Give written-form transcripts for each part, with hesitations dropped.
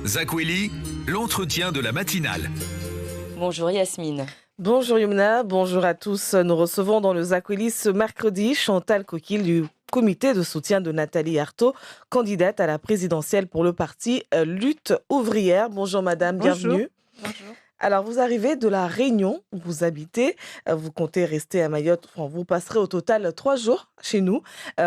Zakweli, l'entretien de la matinale. Bonjour Yasmine. Bonjour Yumna, bonjour à tous. Nous recevons dans le Zakweli ce mercredi Chantal Coquille du comité de soutien de Nathalie Arthaud, candidate à la présidentielle pour le parti Lutte ouvrière. Bonjour madame, Bonjour. bienvenue. Bonjour. Alors vous arrivez de la Réunion où vous habitez, vous comptez rester à Mayotte, vous passerez au total 3 jours chez nous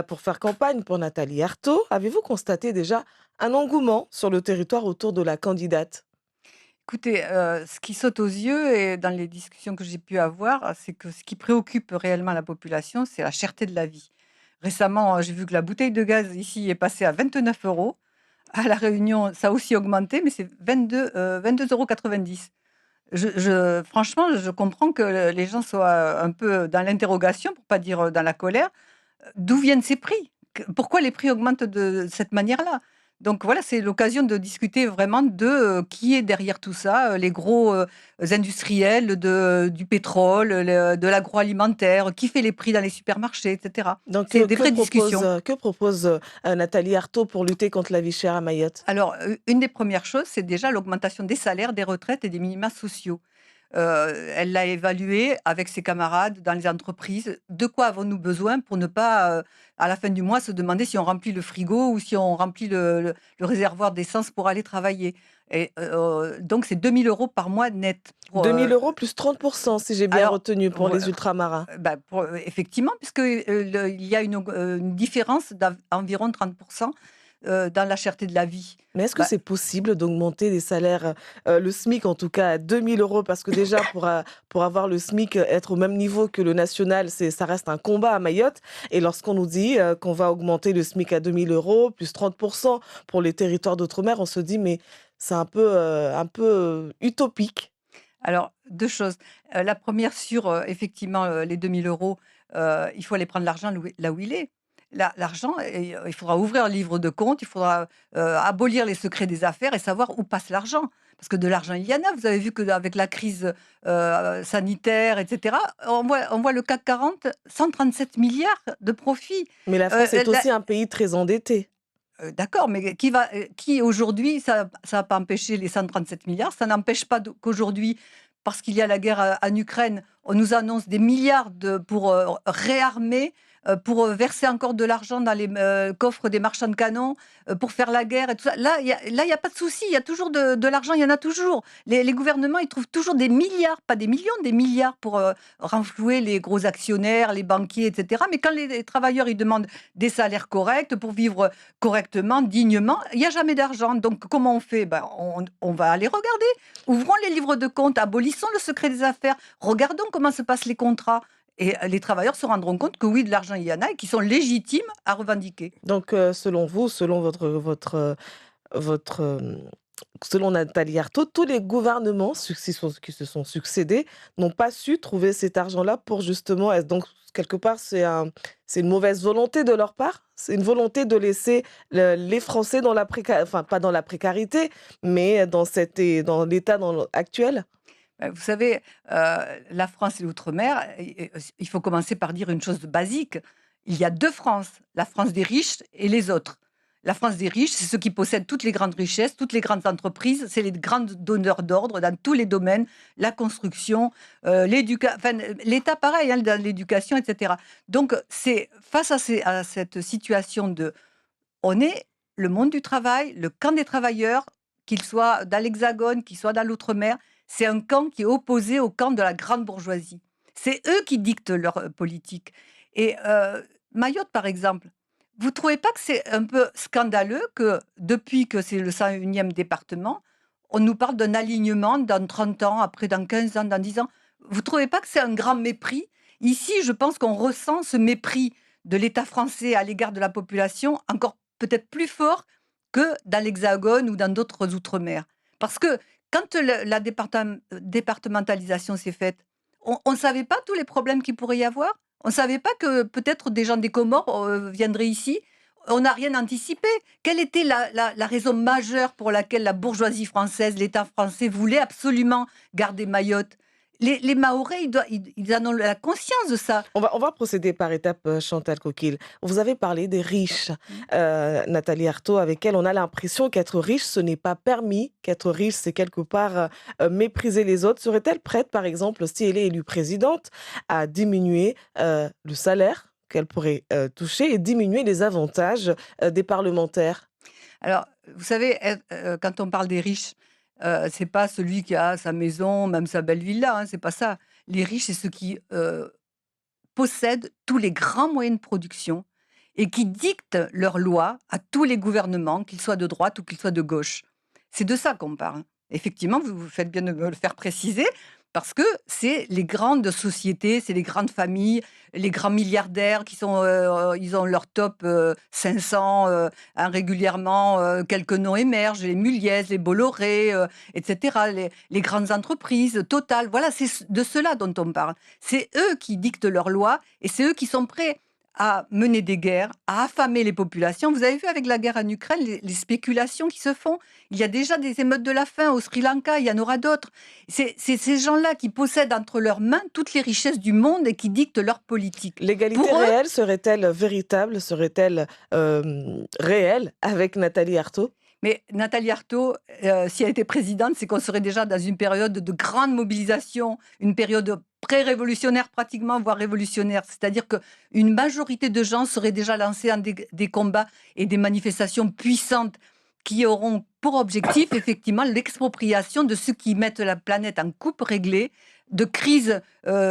pour faire campagne pour Nathalie Arthaud. Avez-vous constaté déjà un engouement sur le territoire autour de la candidate ? Écoutez, ce qui saute aux yeux et dans les discussions que j'ai pu avoir, c'est que ce qui préoccupe réellement la population, c'est la cherté de la vie. Récemment, j'ai vu que la bouteille de gaz ici est passée à 29 €. À La Réunion, ça a aussi augmenté, mais c'est 22,90 €. Franchement, je comprends que les gens soient un peu dans l'interrogation, pour pas dire dans la colère. D'où viennent ces prix? Pourquoi les prix augmentent de cette manière-là? Donc voilà, c'est l'occasion de discuter vraiment de qui est derrière tout ça, les gros industriels du pétrole, de l'agroalimentaire, qui fait les prix dans les supermarchés, etc. Donc, C'est des vraies discussions. que propose Nathalie Arthaud pour lutter contre la vie chère à Mayotte ? Alors, une des premières choses, c'est déjà l'augmentation des salaires, des retraites et des minima sociaux. Elle l'a évalué avec ses camarades dans les entreprises. De quoi avons-nous besoin pour ne pas, à la fin du mois, se demander si on remplit le frigo ou si on remplit le réservoir d'essence pour aller travailler? Et donc c'est 2 000 € par mois net pour, 2 000 € plus 30%, si j'ai bien alors, retenu, pour voi les ultramarins. effectivement, puisque, il y a une différence d'environ 30% dans la cherté de la vie. Mais est-ce que Bah c'est possible d'augmenter les salaires, le SMIC en tout cas à 2 000 €? Parce que déjà pour avoir le SMIC, être au même niveau que le national, ça reste un combat à Mayotte. Et lorsqu'on nous dit qu'on va augmenter le SMIC à 2 000 € plus 30% pour les territoires d'outre-mer, on se dit: «Mais c'est un peu utopique». Alors, 2 choses. La première sur, effectivement, les 2 000 €, il faut aller prendre l'argent là où il est. L'argent, il faudra ouvrir un livre de compte, il faudra, abolir les secrets des affaires et savoir où passe l'argent. Parce que de l'argent, il y en a. Vous avez vu qu'avec la crise, sanitaire et cetera, on voit le CAC 40, 137 milliards de profits. Mais la France est La aussi un pays très endetté. D'accord, mais qui aujourd'hui, ça va pas empêcher les 137 milliards, ça n'empêche pas qu'aujourd'hui, parce qu'il y a la guerre, en Ukraine, on nous annonce des milliards pour, réarmer, pour, verser encore de l'argent dans les coffres des marchands de canons, pour faire la guerre et tout ça. Là, il y a pas de souci, il y a toujours de l'argent, il y en a toujours. Les gouvernements, ils trouvent toujours des milliards, pas des millions, des milliards pour, renflouer les gros actionnaires, les banquiers et cetera. Mais quand les travailleurs, ils demandent des salaires corrects pour vivre correctement, dignement, il y a jamais d'argent. Donc comment on fait? On va aller regarder. Ouvrons les livres de compte, abolissons le secret des affaires, regardons comment se passent les contrats et les travailleurs se rendront compte que oui, de l'argent, il y en a et qu'ils sont légitimes à revendiquer. Donc, selon vous, selon votre, selon Nathalie Arthaud, tous les gouvernements qui se sont succédés n'ont pas su trouver cet argent-là pour justement être donc quelque part, c'est une mauvaise volonté de leur part? C'est une volonté de laisser les Français dans la précarité, enfin pas dans la précarité, mais dans l'état actuel? Vous savez, la France et l'outre-mer, il faut commencer par dire une chose basique. Il y a 2 France, la France des riches et les autres. La France des riches, c'est ceux qui possèdent toutes les grandes richesses, toutes les grandes entreprises, c'est les grands donneurs d'ordre dans tous les domaines, la construction, l'État pareil, hein, dans l'éducation et cetera. Donc c'est face à cette situation on est le monde du travail, le camp des travailleurs, qu'ils soient dans l'Hexagone, qu'ils soient dans l'outre-mer, c'est un camp qui est opposé au camp de la grande bourgeoisie. C'est eux qui dictent leur politique. Et Mayotte, par exemple, vous ne trouvez pas que c'est un peu scandaleux que depuis que c'est le 101e département, on nous parle d'un alignement dans 30 ans, après dans 15 ans, dans 10 ans? Vous ne trouvez pas que c'est un grand mépris? Ici, je pense qu'on ressent ce mépris de l'État français à l'égard de la population encore peut-être plus fort que dans l'Hexagone ou dans d'autres outre-mer. Parce que quand la départementalisation s'est faite, on ne savait pas tous les problèmes qu'il pourrait y avoir. On ne savait pas que peut-être des gens des Comores viendraient ici. On n'a rien anticipé. Quelle était la raison majeure pour laquelle la bourgeoisie française, l'État français voulait absolument garder Mayotte? Les Mahorais, ils en ont la conscience de ça. On va procéder par étapes, Chantal Coquille. Vous avez parlé des riches, Nathalie Arthaud, avec elle, on a l'impression qu'être riche, ce n'est pas permis, qu'être riche, c'est quelque part mépriser les autres. Serait-elle prête, par exemple, si elle est élue présidente, à diminuer le salaire qu'elle pourrait toucher et diminuer les avantages des parlementaires? Alors, vous savez, quand on parle des riches, c'est pas celui qui a sa maison, même sa belle villa, hein, c'est pas ça. Les riches, c'est ceux qui possèdent tous les grands moyens de production et qui dictent leurs lois à tous les gouvernements, qu'ils soient de droite ou qu'ils soient de gauche. C'est de ça qu'on parle. Effectivement, vous faites bien de me le faire préciser, parce que c'est les grandes sociétés, c'est les grandes familles, les grands milliardaires qui sont, ils ont leur top 500, hein, régulièrement, quelques noms émergent, les Muliez, les Bolloré, etc., les grandes entreprises, Total, voilà, c'est de cela dont on parle. C'est eux qui dictent leurs lois et c'est eux qui sont prêts à mener des guerres, à affamer les populations. Vous avez vu avec la guerre en Ukraine, les spéculations qui se font. Il y a déjà des émeutes de la faim au Sri Lanka, il y en aura d'autres. C'est ces gens-là qui possèdent entre leurs mains toutes les richesses du monde et qui dictent leur politique. L'égalité Pour eux, réelle serait-elle véritable, serait-elle réelle avec Nathalie Arthaud? mais Nathalie Arthaud, si elle était présidente, c'est qu'on serait déjà dans une période de grande mobilisation, une période pré-révolutionnaire pratiquement, voire révolutionnaire. C'est-à-dire qu'une majorité de gens seraient déjà lancés dans des combats et des manifestations puissantes qui auront pour objectif effectivement l'expropriation de ceux qui mettent la planète en coupe réglée, de crise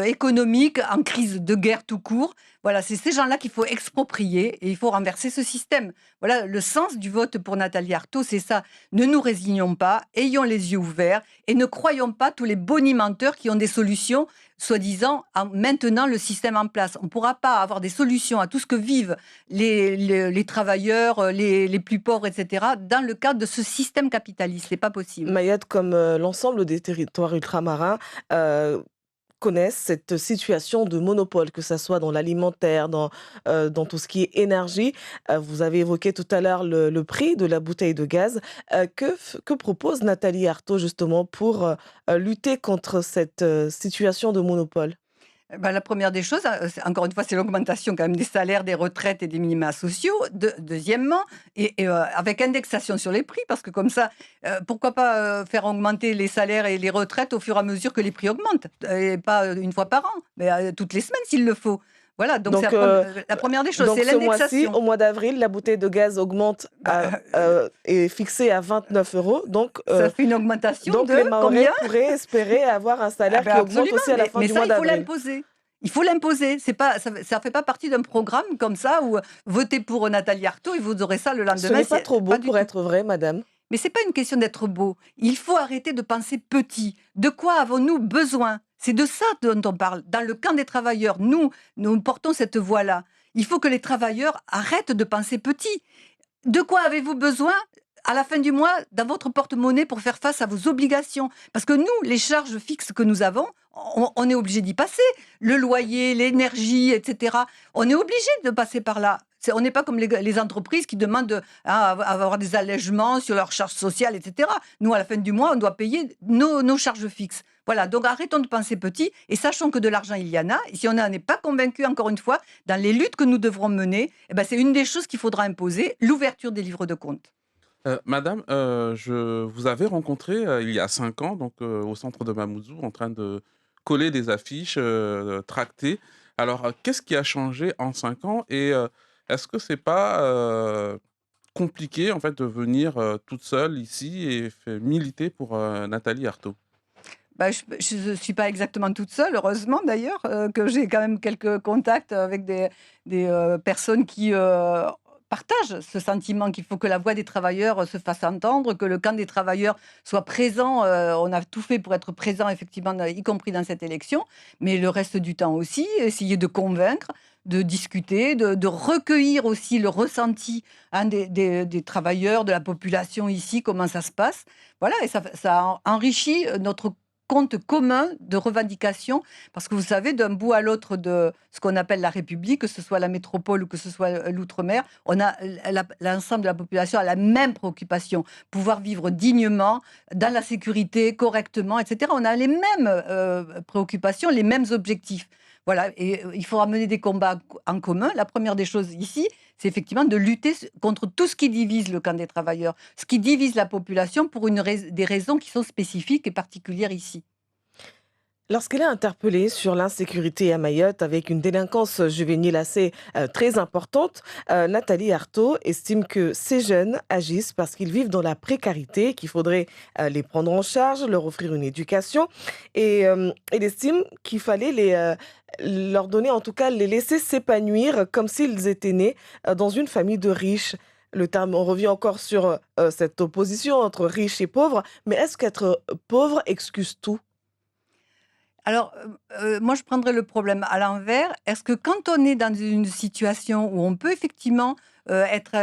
économique, en crise de guerre tout court. Voilà, c'est ces gens-là qu'il faut exproprier et il faut renverser ce système. Voilà, le sens du vote pour Nathalie Arthaud, c'est ça. Ne nous résignons pas, ayons les yeux ouverts et ne croyons pas tous les bonimenteurs qui ont des solutions, soi-disant, en maintenant le système en place. On ne pourra pas avoir des solutions à tout ce que vivent les travailleurs, les plus pauvres, etc., dans le cadre de ce système capitaliste. C'est pas possible. Mayotte, comme l'ensemble des territoires ultramarins, connaissent cette situation de monopole, que ça soit dans l'alimentaire, dans tout ce qui est énergie. Vous avez évoqué tout à l'heure le prix de la bouteille de gaz. Que propose Nathalie Arthaud justement pour lutter contre cette situation de monopole? Ben, la première des choses, encore une fois, c'est l'augmentation quand même des salaires, des retraites et des minima sociaux. Deuxièmement, avec indexation sur les prix, parce que comme ça, pourquoi pas faire augmenter les salaires et les retraites au fur et à mesure que les prix augmentent, et pas une fois par an, mais toutes les semaines s'il le faut. Voilà, donc c'est la première des choses, Donc c'est ce mois-ci, l'indexation. au mois d'avril, la bouteille de gaz augmente est fixée à 29 euros. Ça fait une augmentation donc de les Mahorais combien? pourraient espérer avoir un salaire qui augmente Absolument, aussi à la fin mais du ça, mois il faut d'avril. l'imposer. Il faut l'imposer. C'est pas, ça fait pas partie d'un programme comme ça où votez pour Nathalie Arthaud et vous aurez ça le Ce lendemain. n'est pas C'est trop beau pas du pour tout. être vrai, madame. Mais c'est pas une question d'être beau. Il faut arrêter de penser petit. De quoi avons-nous besoin? C'est de ça dont on parle. Dans le camp des travailleurs, nous portons cette voix-là. Il faut que les travailleurs arrêtent de penser petit. De quoi avez-vous besoin à la fin du mois dans votre porte-monnaie pour faire face à vos obligations? Parce que nous, les charges fixes que nous avons, on est obligé d'y passer. Le loyer, l'énergie, etc. On est obligé de passer par là. On n'est pas comme les entreprises qui demandent à avoir des allègements sur leurs charges sociales, etc. Nous, à la fin du mois, on doit payer nos charges fixes. Voilà, donc arrêtons de penser petit et sachons que de l'argent, il y en a. Et si on n'en est pas convaincu, encore une fois, dans les luttes que nous devrons mener, eh ben, c'est une des choses qu'il faudra imposer, l'ouverture des livres de compte. Madame, je vous avais rencontré il y a 5 ans, donc au centre de Mamoudzou, en train de coller des affiches tractées. Alors, qu'est-ce qui a changé en 5 ans et est-ce que c'est pas compliqué en fait de venir toute seule ici et militer pour Nathalie Arthaud? Bah, je ne suis pas exactement toute seule, heureusement d'ailleurs, que j'ai quand même quelques contacts avec des personnes qui partagent ce sentiment qu'il faut que la voix des travailleurs se fasse entendre, que le camp des travailleurs soit présent. On a tout fait pour être présent, effectivement, y compris dans cette élection, mais le reste du temps aussi, essayer de convaincre, de discuter, de recueillir aussi le ressenti, hein, des travailleurs, de la population ici, comment ça se passe. Voilà, et ça enrichit notre compte commun de revendications, parce que vous savez, d'un bout à l'autre de ce qu'on appelle la République, que ce soit la métropole ou que ce soit l'outre-mer, l'ensemble de la population a la même préoccupation, pouvoir vivre dignement, dans la sécurité, correctement, etc. On a les mêmes préoccupations, les mêmes objectifs. Voilà, et il faudra mener des combats en commun. La première des choses ici, c'est effectivement de lutter contre tout ce qui divise le camp des travailleurs, ce qui divise la population pour des raisons qui sont spécifiques et particulières ici. Lorsqu'elle est interpellée sur l'insécurité à Mayotte avec une délinquance juvénile assez très importante, Nathalie Arthaud estime que ces jeunes agissent parce qu'ils vivent dans la précarité, qu'il faudrait les prendre en charge, leur offrir une éducation. Et elle estime qu'il fallait leur donner, en tout cas, les laisser s'épanouir comme s'ils étaient nés dans une famille de riches. On revient encore sur cette opposition entre riches et pauvres, mais est-ce qu'être pauvre excuse tout? Alors, moi, je prendrais le problème à l'envers. Est-ce que quand on est dans une situation où on peut effectivement être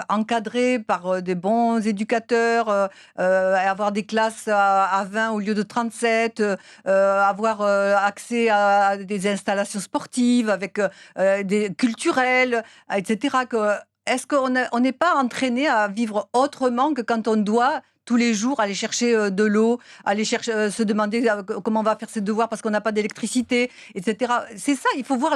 encadré par des bons éducateurs, avoir des classes à 20 au lieu de 37, avoir accès à des installations sportives, avec des culturelles, etc. Est-ce qu'on n'est pas entraîné à vivre autrement que quand on doit tous les jours aller chercher de l'eau, aller chercher, se demander comment on va faire ses devoirs parce qu'on n'a pas d'électricité, etc. C'est ça, il faut voir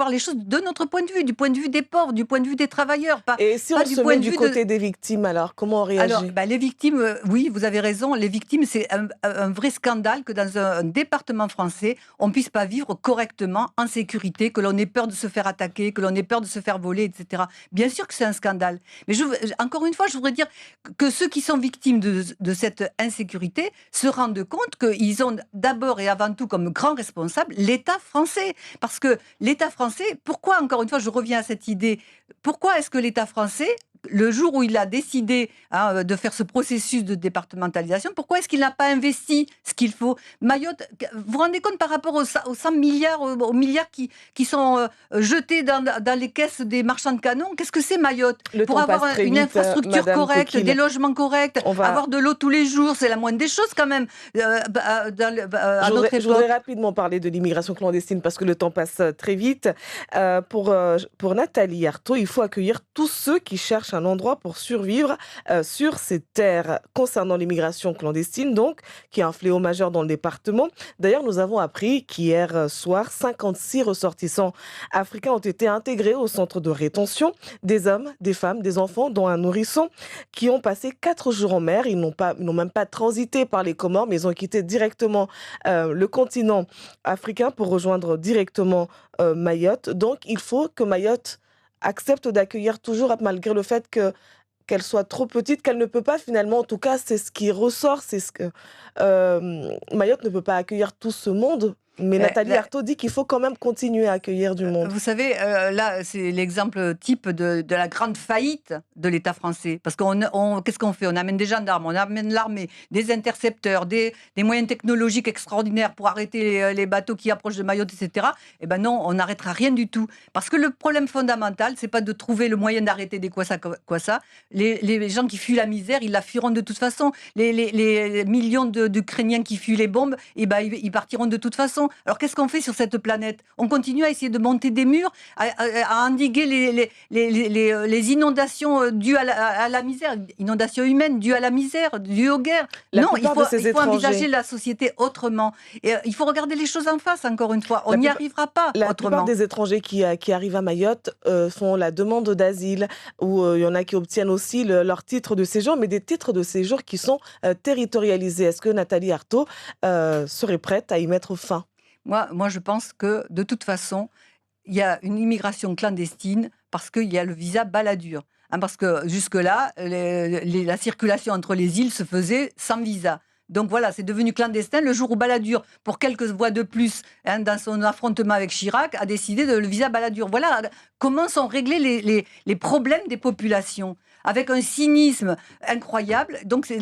les choses de notre point de vue, du point de vue des pauvres, du point de vue des travailleurs. Et si on se met du côté des victimes, alors comment on réagit? Alors, les victimes, oui, vous avez raison, les victimes, c'est un vrai scandale que dans un département français, on ne puisse pas vivre correctement, en sécurité, que l'on ait peur de se faire attaquer, que l'on ait peur de se faire voler, etc. Bien sûr que c'est un scandale. Mais encore une fois, je voudrais dire que ceux qui sont victimes de cette insécurité se rendent compte qu'ils ont d'abord et avant tout comme grand responsable l'État français. Parce que l'État français, pourquoi, encore une fois, je reviens à cette idée, pourquoi est-ce que l'État français, le jour où il a décidé de faire ce processus de départementalisation, pourquoi est-ce qu'il n'a pas investi ce qu'il faut? Mayotte, vous vous rendez compte par rapport aux 100 milliards, aux milliards qui sont jetés dans les caisses des marchands de canons, qu'est-ce que c'est Mayotte? Pour avoir une infrastructure correcte, des logements corrects, avoir de l'eau tous les jours, c'est la moindre des choses quand même. Je voudrais rapidement parler de l'immigration clandestine parce que le temps passe très vite. Pour Nathalie Arthaud, il faut accueillir tous ceux qui cherchent un endroit pour survivre sur ces terres. Concernant l'immigration clandestine, donc, qui est un fléau majeur dans le département. D'ailleurs, nous avons appris qu'hier soir, 56 ressortissants africains ont été intégrés au centre de rétention. Des hommes, des femmes, des enfants, dont un nourrisson, qui ont passé 4 jours en mer. Ils n'ont même pas transité par les Comores, mais ils ont quitté directement le continent africain pour rejoindre directement Mayotte. Donc, il faut que Mayotte accepte d'accueillir toujours, malgré le fait qu'elle soit trop petite, qu'elle ne peut pas finalement, en tout cas, c'est ce qui ressort, c'est ce que Mayotte ne peut pas accueillir tout ce monde. Mais Nathalie Arthaud dit qu'il faut quand même continuer à accueillir du monde. Vous savez, là, c'est l'exemple type de la grande faillite de l'État français. Parce qu'est-ce qu'on fait? On amène des gendarmes, on amène l'armée, des intercepteurs, des moyens technologiques extraordinaires pour arrêter les bateaux qui approchent de Mayotte, etc. Eh ben non, on n'arrêtera rien du tout. Parce que le problème fondamental, c'est pas de trouver le moyen d'arrêter des Kwassa. Les gens qui fuient la misère, ils la fuiront de toute façon. Les millions d'Ukrainiens qui fuient les bombes, eh ben, ils partiront de toute façon. Alors qu'est-ce qu'on fait sur cette planète? On continue à essayer de monter des murs, à endiguer les inondations dues à la misère, inondations humaines dues à la misère, dues aux guerres. Non, il faut envisager la société autrement. Et, il faut regarder les choses en face, encore une fois. On n'y arrivera pas autrement. La plupart des étrangers qui arrivent à Mayotte font la demande d'asile, ou il y en a qui obtiennent aussi leur titre de séjour, mais des titres de séjour qui sont territorialisés. Est-ce que Nathalie Arthaud serait prête à y mettre fin? Moi, je pense que, de toute façon, il y a une immigration clandestine parce qu'il y a le visa Balladur. Parce que jusque-là, la circulation entre les îles se faisait sans visa. Donc voilà, c'est devenu clandestin le jour où Balladur, pour quelques voix de plus, dans son affrontement avec Chirac, a décidé de le visa Balladur. Voilà comment sont réglés les problèmes des populations. avec un cynisme incroyable. Donc c'est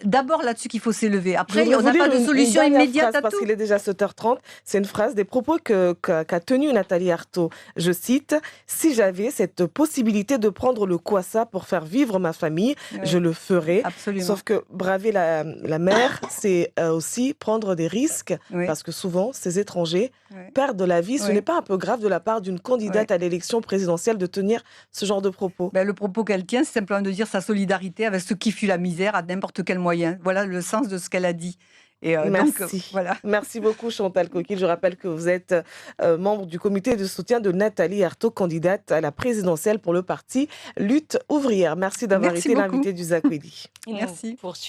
d'abord là-dessus qu'il faut s'élever. Après, on n'a pas de solution immédiate à tout. Parce qu'il est déjà 7h30, c'est une phrase des propos qu'a tenu Nathalie Arthaud. Je cite, « Si j'avais cette possibilité de prendre le Kwassa pour faire vivre ma famille, je le ferais. » Absolument. Sauf que braver la mer, c'est aussi prendre des risques, parce que souvent, ces étrangers perdent la vie. Ce n'est pas un peu grave de la part d'une candidate à l'élection présidentielle de tenir ce genre de propos? Le propos qu'elle tient, c'est simplement de dire sa solidarité avec ceux qui fuient la misère à n'importe quel moyen. Voilà le sens de ce qu'elle a dit. Et Merci. donc, voilà. Merci beaucoup Chantal Coquille. Je rappelle que vous êtes membre du comité de soutien de Nathalie Arthaud, candidate à la présidentielle pour le parti Lutte ouvrière. Merci d'avoir été l'invité du Zakwedi. Merci.